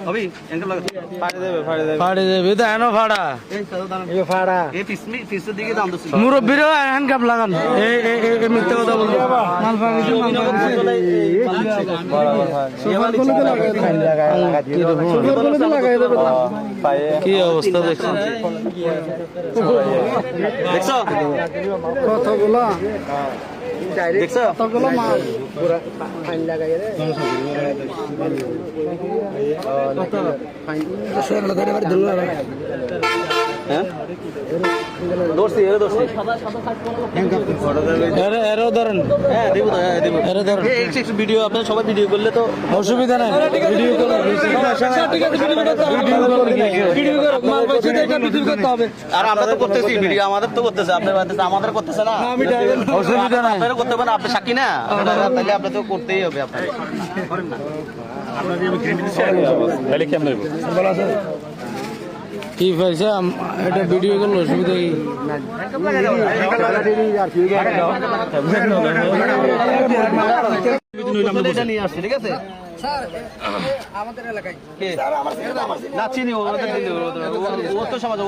अभी एंकल लगा फाड़ दे तो एनो फाड़ा ये फाड़ा ये फिस दिखे दाम दस मुरब्बी रे हैंड कैप लागान ए मिথ্যা কথা বলবো মাল ফাড়ি সোফার কোলে তো লাগায় দেবে কি অবস্থা দেখছেন দেখছো কতগুলো দেখছো কতগুলো মাল পুরো ফাইন লাগায় রে কত ফাইন শেয়ার লাগারে বাড়ি দিল হ্যাঁ দোস্তি এরো ধরেন হ্যাঁ দেব এরো ধরেন এক ভিডিও আপনারা সবাই ভিডিও করলে তো অসুবিধা নাই ভিডিও করো ভিডিও করো মাল পয়সা দিয়ে এটা ভিডিও করতে হবে আর আমরা তো করতেছি ভিডিও আমাদের তো করতেছে আপনার বাড়িতে আমাদের করতেছে না আমি অসুবিধা নাই আপনারা করতে পারেন আপনি সাক্ষী না তাহলে আপনি তো করতেই হবে আপনার তাহলে কেমন নেব কি পয়সা এটা ভিডিও করলে অসুবিধা কি এটা নিয়ে আসছে ঠিক আছে স্যার আমাদের এলাকায় না চিনি ও তো সমাজ